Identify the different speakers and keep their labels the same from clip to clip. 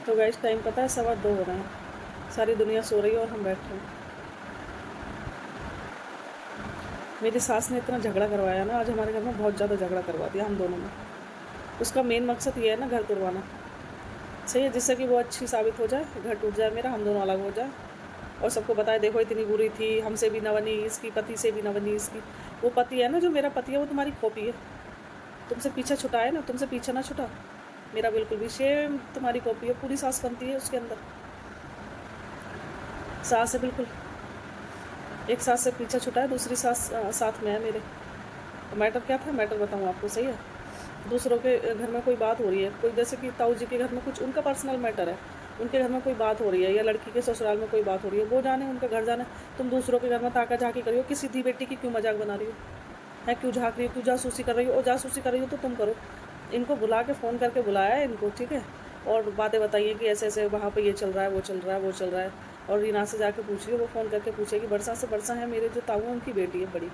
Speaker 1: तो guys time पता है 2:15 हो रहे हैं। सारी दुनिया सो रही है और हम बैठे हैं। मेरी सास ने इतना झगड़ा करवाया ना, आज हमारे घर में बहुत ज़्यादा झगड़ा करवा दिया हम दोनों में। उसका मेन मकसद ये है ना, घर तुड़वाना। सही है, जिससे कि वो अच्छी साबित हो जाए, घर टूट जाए मेरा, हम दोनों अलग हो जाए और सबको बताए देखो इतनी बुरी थी, हमसे भी न बनी, इसकी पति से भी न बनी इसकी। वो पति है ना, जो मेरा पति है, वो तुम्हारी कॉपी है। तुमसे पीछा छुटा है ना, तुमसे पीछा ना छुटा मेरा, बिल्कुल भी सेम तुम्हारी कॉपी है। पूरी सास बनती है उसके अंदर, सास है बिल्कुल। एक सास से पीछा छुटा है, दूसरी सास साथ में है मेरे। तो मैटर क्या था, मैटर बताऊँ आपको, सही है। दूसरों के घर में कोई बात हो रही है, कोई जैसे कि ताऊ जी के घर में कुछ उनका पर्सनल मैटर है, उनके घर में कोई बात हो रही है, या लड़की के ससुराल में कोई बात हो रही है, वो जाने, उनका घर जाने। तुम दूसरों के घर में ताका झाकी करियो, किसी दी बेटी की क्यों मजाक बना रही हो, है क्यों झाँक रही हो, क्यों जासूसी कर रही हो। और जासूसी कर रही हो तो तुम करो, इनको बुला के फ़ोन करके बुलाया है इनको, ठीक है, और बातें बताइए कि ऐसे ऐसे वहाँ पे ये चल रहा है, वो चल रहा है, वो चल रहा है। और रीना से जाके पूछिए, वो फ़ोन करके पूछेगी, बरसा से, बरसा है मेरे जो ताऊ हैं उनकी बेटी है बड़ी,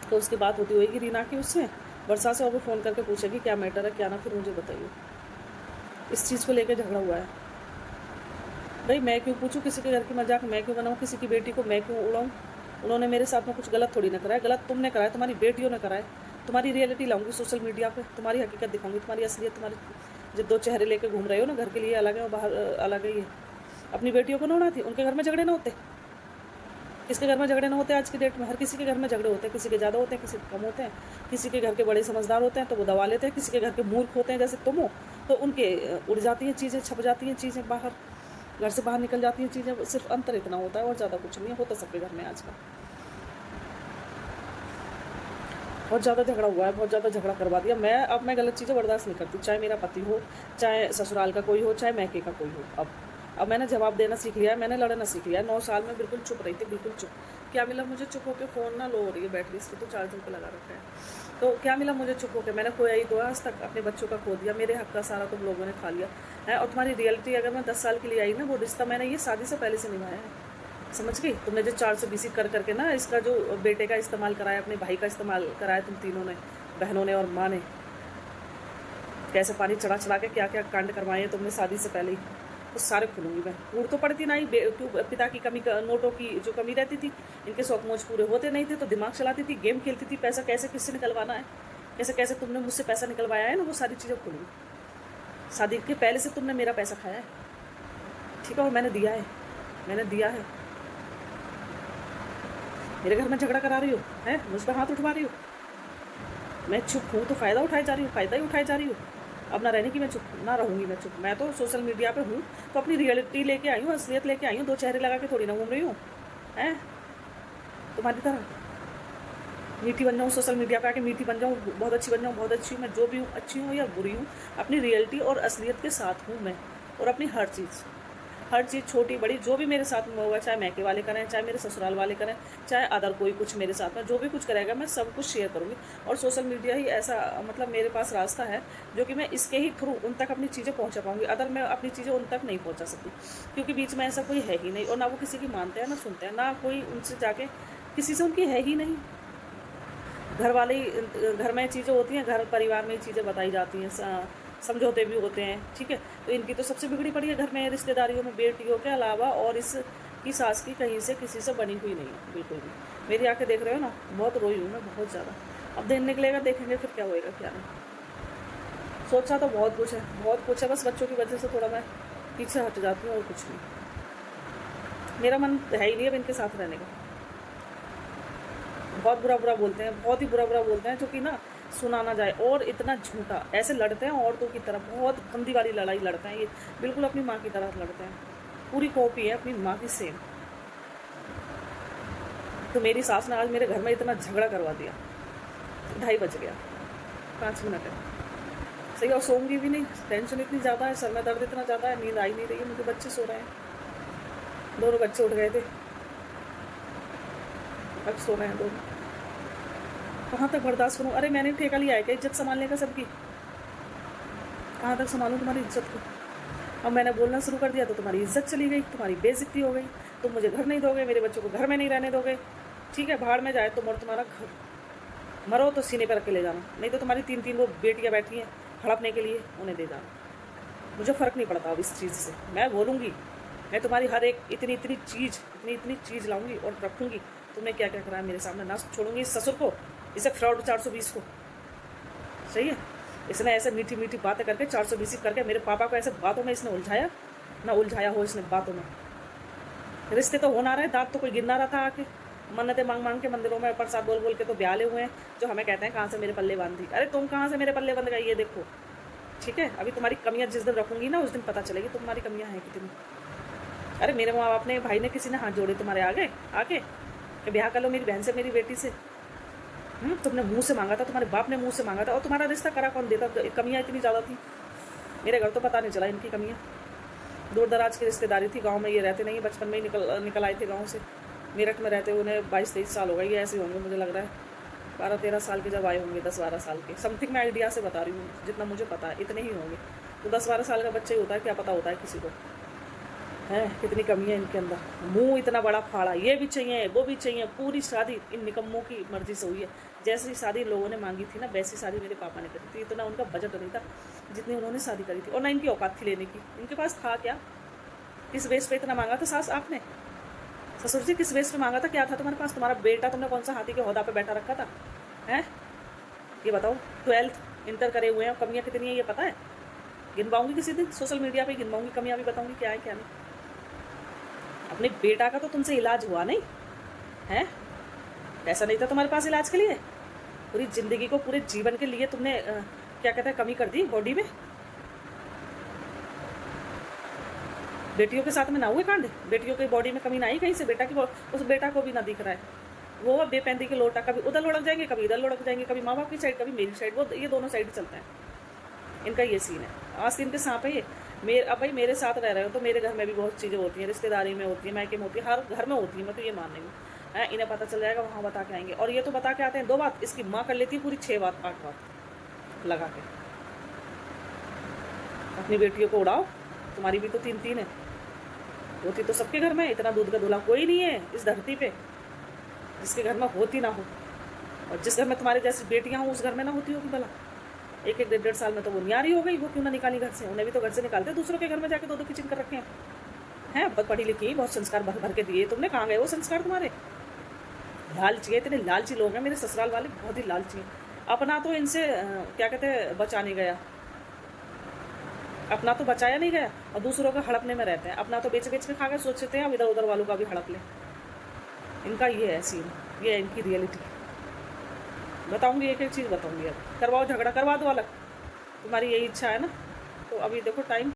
Speaker 1: तो उसकी बात होती होगी रीना की उससे, बरसा से, और वो फ़ोन करके पूछेगी क्या मैटर है क्या ना, फिर मुझे बताइए। इस चीज़ को लेकर झगड़ा हुआ है। भाई मैं क्यों पूछूं किसी के घर की मजाक, मैं क्यों बनाऊं किसी की बेटी को, मैं क्यों उड़ाऊं। उन्होंने मेरे साथ में कुछ गलत थोड़ी ना करा है, गलत तुमने करा है, तुम्हारी बेटियों ने करा है। तुम्हारी रियलिटी लाऊंगी सोशल मीडिया पे, तुम्हारी हकीकत दिखाऊंगी, तुम्हारी असलियत, तुम्हारी जो दो चेहरे लेके घूम रहे हो ना, घर के लिए अलग है और बाहर अलग है। ये अपनी बेटियों को ना उड़ाती, उनके घर में झगड़े ना होते, किसके घर में झगड़े ना होते आज की डेट में, हर किसी के घर में झगड़े होते हैं, किसी के ज़्यादा होते हैं, किसी के कम होते हैं। किसी के घर के बड़े समझदार होते हैं तो वो दबा लेते हैं, किसी के घर के मूर्ख होते हैं जैसे तुम हो, तो उनके उड़ जाती हैं चीज़ें, छप जाती हैं चीज़ें, बाहर घर से बाहर निकल जाती हैं चीज़ें। सिर्फ अंतर इतना होता है और ज़्यादा कुछ नहीं है, होता सबके घर में आजकल। बहुत ज़्यादा झगड़ा हुआ है, बहुत ज़्यादा झगड़ा करवा दिया। मैं गलत चीज़ें बर्दाश्त नहीं करती, चाहे मेरा पति हो, चाहे ससुराल का कोई हो, चाहे मैके का कोई हो। अब मैंने जवाब देना सीख लिया है, मैंने लड़ना सीख लिया है। 9 साल में बिल्कुल चुप रही थी, बिल्कुल चुप। क्या मिला मुझे चुप होकर, फ़ोन ना लो हो रही है बैटरी इसकी, तो चार्जिंग पे लगा रखा है। तो क्या मिला मुझे चुप होकर, मैंने खोया ही तो आज तक, अपने बच्चों का खो दिया, मेरे हक का सारा तुम लोगों ने खा लिया है। और तुम्हारी रियलिटी, अगर मैं 10 साल के लिए आई ना, वो रिश्ता मैंने ये शादी से पहले से निभाया है, समझ गई। तुमने जो 420 कर करके ना, इसका जो बेटे का इस्तेमाल कराया, अपने भाई का इस्तेमाल कराया, तुम तीनों ने, बहनों ने और माँ ने, कैसे पानी चढ़ा चढ़ा के क्या क्या कांड करवाए हैं तुमने शादी से पहले ही, तो सारे खुलूंगी मैं। कूड़ तो पड़ती नहीं, क्यों पिता की कमी, नोटों की जो कमी रहती थी, इनके शौक मौज पूरे होते नहीं थे, तो दिमाग चलाती थी, गेम खेलती थी, पैसा कैसे किससे निकलवाना है, कैसे कैसे तुमने मुझसे पैसा निकलवाया है ना, वो सारी चीज़ें खुलूंगी। शादी के पहले से तुमने मेरा पैसा खाया है, ठीक है, और मैंने दिया है, मैंने दिया है। मेरे घर में झगड़ा करा रही हो, है मुझ पर हाथ उठवा रही हो। मैं चुप हूँ तो फ़ायदा उठाई जा रही हूँ, फ़ायदा ही उठाई जा रही हूँ। अब ना रहने की मैं चुप, ना रहूँगी मैं चुप। मैं तो सोशल मीडिया पे हूँ तो अपनी रियलिटी लेके आई हूँ, असलियत लेके आई हूँ, दो चेहरे लगा के थोड़ी ना घूम रही हूँ, हैं तुम्हारी तरह मीठी बन जाऊँ सोशल मीडिया पे आके, मीठी बन जाऊँ, बहुत अच्छी बन जाऊँ, बहुत अच्छी हूँ मैं, जो भी हूँ, अच्छी हूँ या बुरी हूँ, अपनी रियलिटी और असलियत के साथ हूँ मैं। और अपनी हर चीज़ छोटी बड़ी जो भी मेरे साथ में होगा, चाहे मैके वाले करें, चाहे मेरे ससुराल वाले करें, चाहे अदर कोई कुछ मेरे साथ में जो भी कुछ करेगा, मैं सब कुछ शेयर करूँगी। और सोशल मीडिया ही ऐसा, मतलब मेरे पास रास्ता है जो कि मैं इसके ही थ्रू उन तक अपनी चीज़ें पहुँचा पाऊँगी। अदर मैं अपनी चीज़ें उन तक नहीं पहुँचा सकती, क्योंकि बीच में ऐसा कोई है ही नहीं, और ना वो किसी की मानते हैं, ना सुनते हैं, ना कोई उनसे जाके किसी से उनकी है ही नहीं। घर वाले ही, घर में चीज़ें होती हैं, घर परिवार में चीज़ें बताई जाती हैं, समझौते भी होते हैं, ठीक है। तो इनकी तो सबसे बिगड़ी पड़ी है घर में, रिश्तेदारियों में, बेटियों के अलावा, और इसकी सास की कहीं से किसी से बनी हुई नहीं है बिल्कुल भी। मेरी आंखें देख रहे हो ना, बहुत रोई हूँ मैं, बहुत ज़्यादा। अब दिन निकलेगा, देखेंगे फिर क्या होएगा क्या नहीं। सोचा तो बहुत कुछ है, बहुत कुछ है, बस बच्चों की वजह से थोड़ा मैं पीछे हट जाती हूँ, और कुछ नहीं। मेरा मन है ही नहीं अब इनके साथ रहने का। बहुत बुरा बुरा बोलते हैं, बहुत ही बुरा बुरा बोलते हैं, जो कि ना सुना ना जाए। और इतना झूठा ऐसे लड़ते हैं औरतों की तरह, बहुत गंदी वाली लड़ाई लड़ते हैं ये, बिल्कुल अपनी माँ की तरह लड़ते हैं, पूरी कॉपी है अपनी माँ की सेम। तो मेरी सास ने आज मेरे घर में इतना झगड़ा करवा दिया, 2:30 बज गया, 5 मिनट है, सही। और सोऊंगी भी नहीं, टेंशन इतनी ज़्यादा है, सर में दर्द इतना ज़्यादा है, नींद आई नहीं रही है मुझे, बच्चे सो रहे हैं, दोनों बच्चे उठ गए थे, अब सो रहे हैं दोनों। कहाँ तक बर्दाश्त करूँ। अरे मैंने ठेका लिया है क्या इज्जत संभालने का सबकी, कहाँ तक संभालूँ तुम्हारी इज्जत को। अब मैंने बोलना शुरू कर दिया तो तुम्हारी इज्जत चली गई, तुम्हारी बेइज्जती हो गई, तुम मुझे घर नहीं दोगे, मेरे बच्चों को घर में नहीं रहने दोगे, ठीक है, भाड़ में जाए तुम और तुम्हारा घर, मरो तो सीने पर रख के ले जाना, नहीं तो तुम्हारी 3-3 वो बेटियाँ बैठी हैं हड़पने के लिए, उन्हें दे जाना। मुझे फ़र्क नहीं पड़ता अब इस चीज़ से। मैं बोलूँगी, मैं तुम्हारी हर एक इतनी इतनी चीज़ लाऊंगी और रखूँगी। तुमने क्या क्या करा है मेरे सामने, ना छोड़ूंगी इस ससुर को, इसे फ्रॉड 420 को। सही है, इसने ऐसे मीठी मीठी बातें करके 420 करके मेरे पापा को ऐसे बातों में इसने उलझाया, ना उलझाया हो इसने बातों में। रिश्ते तो हो ना रहे, दांत तो कोई गिर ना रहा था आके। मन्नतें मांग मांग के मंदिरों में प्रसाद बोल बोल के तो ब्याले हुए हैं, जो हमें कहते हैं कहाँ से मेरे पल्ले बांधी। अरे तुम कहाँ से मेरे पल्ले बंध गई ये देखो। ठीक है, अभी तुम्हारी कमियाँ जिस दिन रखूंगी ना, उस दिन पता चलेगी तुम्हारी कमियाँ हैं कितनी। अरे मेरे माँ बाप ने, भाई ने, किसी ने हाथ जोड़े तुम्हारे आगे आके कि ब्याह कर लो मेरी बहन से, मेरी बेटी से। तुमने मुंह से मांगा था, तुम्हारे बाप ने मुंह से मांगा था, और तुम्हारा रिश्ता करा कौन देता। कमियाँ इतनी ज़्यादा थी मेरे घर, तो पता नहीं चला इनकी कमियाँ। दूर दराज की रिश्तेदारी थी, गांव में ये रहते नहीं, बचपन में ही निकल आए थे गांव से। मेरठ में रहते उन्हें 22-23 साल हो गए, ये ऐसे होंगे मुझे लग रहा है 12-13 साल के जब आए होंगे, 10-12 साल के समथिंग। मैं आइडिया से बता रही हूँ, जितना मुझे पता है इतने ही होंगे। तो 10-12 साल का बच्चा ही होता है, क्या पता होता है किसी को। है कितनी कमी है इनके अंदर, मुंह इतना बड़ा फाड़ा, ये भी चाहिए वो भी चाहिए। पूरी शादी इन निकम्मों की मर्जी से हुई है। जैसी शादी लोगों ने मांगी थी ना, वैसी शादी मेरे पापा ने करी थी। इतना उनका बजट नहीं था जितनी उन्होंने शादी करी थी, और ना इनकी औकात थी लेने की। इनके पास था क्या, किस बेस पे इतना मांगा था सास आपने, ससुर जी किस बेस पे मांगा था, क्या था तुम्हारे पास। तुम्हारा बेटा तुमने कौन सा हाथी के ओहदा पे बैठा रखा था, हैं ये बताओ। 12th इंटर करे हुए हैं, कमियाँ कितनी है ये पता है। गिनवाऊंगी किसी दिन, सोशल मीडिया पे गिनवाऊंगी कमियाँ भी, बताऊंगी क्या है क्या नहीं। अपने बेटा का तो तुमसे इलाज हुआ नहीं है, पैसा नहीं था तुम्हारे पास इलाज के लिए। पूरी जिंदगी को, पूरे जीवन के लिए तुमने क्या कहते हैं, कमी कर दी बॉडी में। बेटियों के साथ में ना हुए कांड, बेटियों की बॉडी में कमी ना आई कहीं से, बेटा की उस बेटा को भी ना दिख रहा है। वो बेपैंदी के लोटा, कभी उधर लुढ़क जाएंगे, कभी इधर लुढ़क जाएंगे, कभी माँ बाप की साइड, कभी मेरी साइड, वो ये दोनों साइड चलता है इनका। ये सीन है, आस्तीन के सांप है ये। अब भाई मेरे साथ रह रहे हो तो मेरे घर में भी बहुत चीज़ें होती हैं, रिश्तेदारी में होती है, मायके में होती है, हर घर में होती है। मैं तो ये मान रही हूँ है, इन्हें पता चल जाएगा, वहाँ बता के आएंगे। और ये तो बता के आते हैं 2 बात, इसकी माँ कर लेती है पूरी 6 बात 8 बात लगा के। अपनी बेटियों को उड़ाओ, तुम्हारी भी तो 3-3 है, होती तो सबके घर में। इतना दूध का दूल्हा कोई नहीं है इस धरती पे जिसके घर में होती ना हो, और जिस घर में तुम्हारे जैसी बेटियां हो उस घर में ना होती होगी भला। 1-1, 1.5 साल में तो वो न्यारी हो गई, वो क्यों ना निकाली घर से। उन्हें भी तो घर से निकालते, दूसरों के घर में जाके 2-2 किचन कर रखे हैं। बहुत पढ़ी लिखी, बहुत संस्कार भर भर के दिए तुमने, कहाँ गए वो संस्कार तुम्हारे। लालची है, इतने लालची लोग हैं मेरे ससुराल वाले, बहुत ही लालची हैं। अपना तो इनसे क्या कहते हैं बचा नहीं गया, अपना तो बचाया नहीं गया, और दूसरों का हड़पने में रहते हैं। अपना तो बेच बेच के खा के सोचते हैं अब इधर उधर वालों का भी हड़प लें। इनका ये है सीन, ये है इनकी रियलिटी। बताऊंगी, एक एक चीज़ बताऊंगी। अब करवाओ झगड़ा, करवा दो अलग, तुम्हारी यही इच्छा है ना। तो अभी देखो टाइम